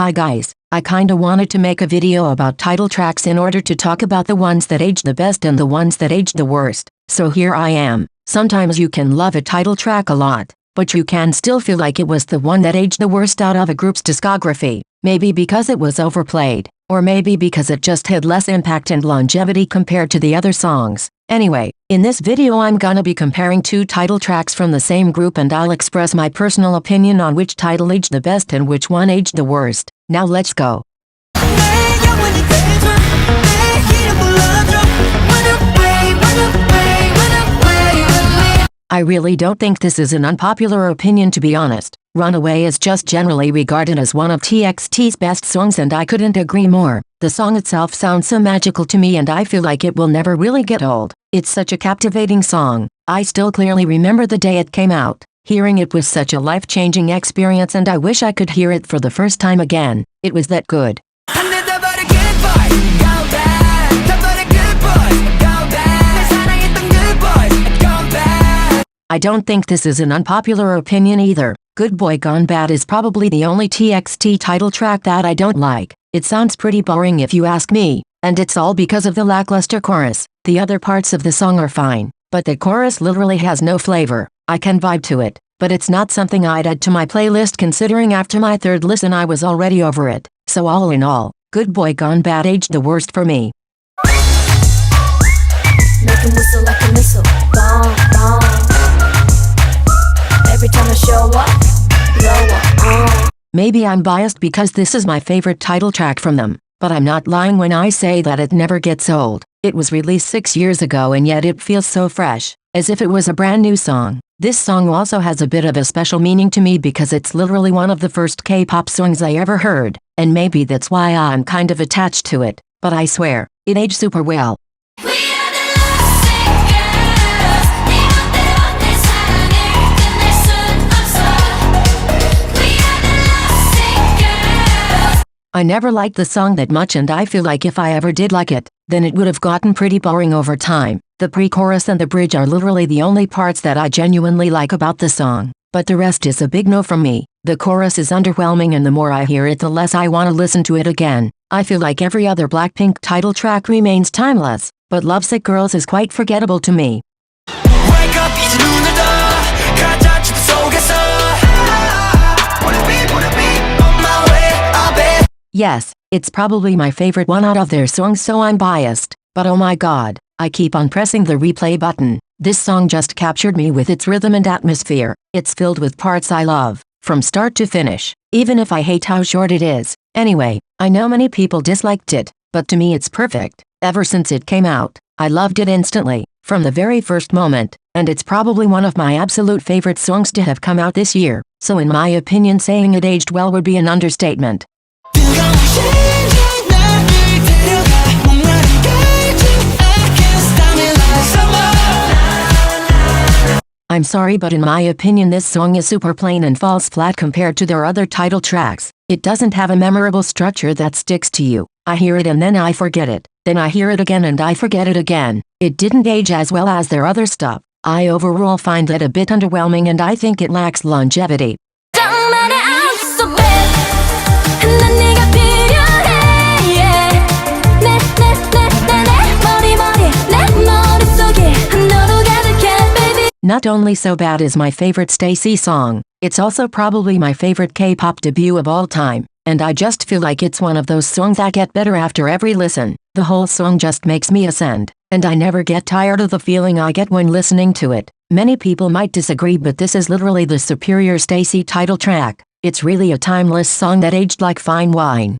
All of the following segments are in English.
Hi guys, I kinda wanted to make a video about title tracks in order to talk about the ones that aged the best and the ones that aged the worst, so here I am. Sometimes you can love a title track a lot, but you can still feel like it was the one that aged the worst out of a group's discography, maybe because it was overplayed, or maybe because it just had less impact and longevity compared to the other songs. Anyway, in this video I'm gonna be comparing two title tracks from the same group and I'll express my personal opinion on which title aged the best and which one aged the worst. Now let's go. I really don't think this is an unpopular opinion, to be honest. Runaway is just generally regarded as one of TXT's best songs and I couldn't agree more. The song itself sounds so magical to me and I feel like it will never really get old. It's such a captivating song. I still clearly remember the day it came out. Hearing it was such a life-changing experience and I wish I could hear it for the first time again. It was that good. I don't think this is an unpopular opinion either. Good Boy Gone Bad is probably the only TXT title track that I don't like. It sounds pretty boring if you ask me, and it's all because of the lackluster chorus. The other parts of the song are fine, but the chorus literally has no flavor. I can vibe to it, but it's not something I'd add to my playlist considering after my third listen I was already over it. So all in all, Good Boy Gone Bad aged the worst for me. Make him whistle like a missile, bomb, bomb. Every time I show up, blow up, Maybe I'm biased because this is my favorite title track from them, but I'm not lying when I say that it never gets old. It was released 6 years ago and yet it feels so fresh, as if it was a brand new song. This song also has a bit of a special meaning to me because it's literally one of the first K-pop songs I ever heard, and maybe that's why I'm kind of attached to it, but I swear, it aged super well. I never liked the song that much and I feel like if I ever did like it, then it would have gotten pretty boring over time. The pre-chorus and the bridge are literally the only parts that I genuinely like about the song, but the rest is a big no from me. The chorus is underwhelming and the more I hear it the less I want to listen to it again. I feel like every other Blackpink title track remains timeless, but Lovesick Girls is quite forgettable to me. Yes, it's probably my favorite one out of their songs so I'm biased, but oh my god, I keep on pressing the replay button. This song just captured me with its rhythm and atmosphere. It's filled with parts I love, from start to finish, even if I hate how short it is. Anyway, I know many people disliked it, but to me it's perfect. Ever since it came out, I loved it instantly, from the very first moment, and it's probably one of my absolute favorite songs to have come out this year, so in my opinion saying it aged well would be an understatement. I'm sorry but in my opinion this song is super plain and falls flat compared to their other title tracks. It doesn't have a memorable structure that sticks to you. I hear it and then I forget it. Then I hear it again and I forget it again. It didn't age as well as their other stuff. I overall find it a bit underwhelming and I think it lacks longevity. Not only So Bad is my favorite stayc song, it's also probably my favorite K-pop debut of all time, and I just feel like it's one of those songs that get better after every listen. The whole song just makes me ascend, and I never get tired of the feeling I get when listening to it. Many people might disagree but this is literally the superior stayc title track. It's really a timeless song that aged like fine wine.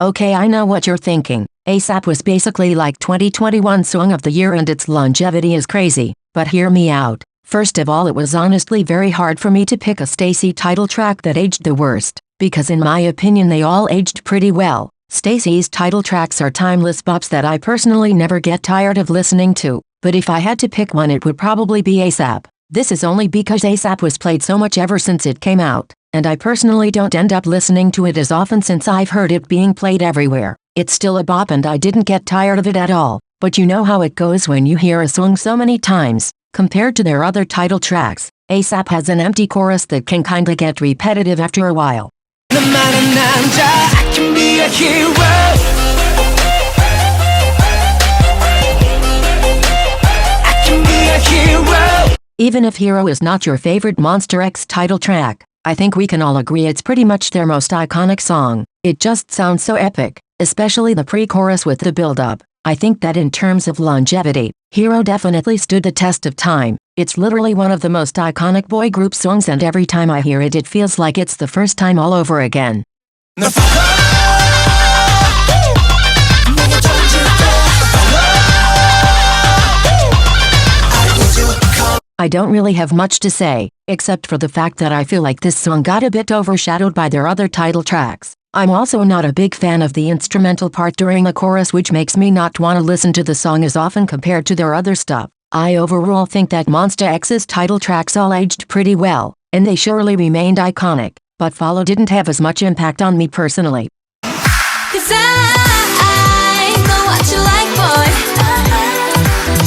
Okay, I know what you're thinking. ASAP was basically like 2021 Song of the Year and its longevity is crazy. But hear me out. First of all, it was honestly very hard for me to pick a stayc title track that aged the worst, because in my opinion they all aged pretty well. stayc's title tracks are timeless bops that I personally never get tired of listening to, but if I had to pick one it would probably be ASAP. This is only because ASAP was played so much ever since it came out. and I personally don't end up listening to it as often since I've heard it being played everywhere. It's still a bop and I didn't get tired of it at all, but you know how it goes when you hear a song so many times. Compared to their other title tracks, ASAP has an empty chorus that can kinda get repetitive after a while. I can be a hero. I can be a hero. Even if Hero is not your favorite Monster X title track, I think we can all agree it's pretty much their most iconic song. It just sounds so epic, especially the pre-chorus with the build-up. I think that in terms of longevity, Hero definitely stood the test of time. It's literally one of the most iconic boy group songs and every time I hear it feels like it's the first time all over again. I don't really have much to say, except for the fact that I feel like this song got a bit overshadowed by their other title tracks. I'm also not a big fan of the instrumental part during the chorus, which makes me not want to listen to the song as often compared to their other stuff. I overall think that Monsta X's title tracks all aged pretty well, and they surely remained iconic, but Follow didn't have as much impact on me personally. 'Cause I know what you like, boy.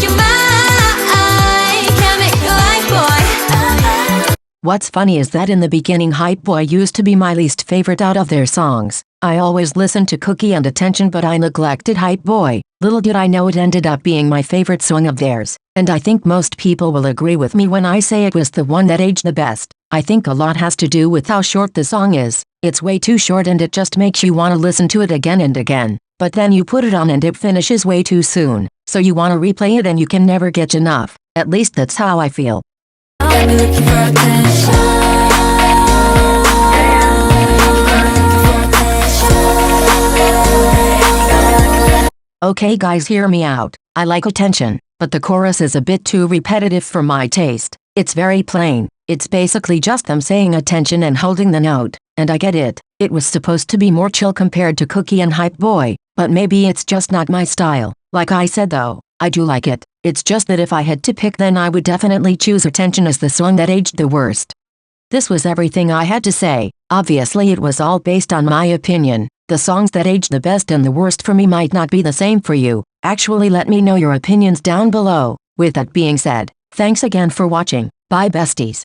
You're mine, can't make you like, boy. What's funny is that in the beginning Hype Boy used to be my least favorite out of their songs. I always listened to Cookie and Attention but I neglected Hype Boy. Little did I know it ended up being my favorite song of theirs. And I think most people will agree with me when I say it was the one that aged the best. I think a lot has to do with how short the song is. It's way too short and it just makes you want to listen to it again and again. But then you put it on and it finishes way too soon. So you want to replay it and you can never get enough. At least that's how I feel. Got me looking for attention. Okay guys, hear me out. I like Attention, but the chorus is a bit too repetitive for my taste. It's very plain. It's basically just them saying attention and holding the note, and I get it. It was supposed to be more chill compared to Cookie and Hype Boy, but maybe it's just not my style. Like I said though, I do like it. It's just that if I had to pick then I would definitely choose Attention as the song that aged the worst. This was everything I had to say. Obviously it was all based on my opinion. The songs that aged the best and the worst for me might not be the same for you. Actually, let me know your opinions down below. With that being said, thanks again for watching. Bye besties.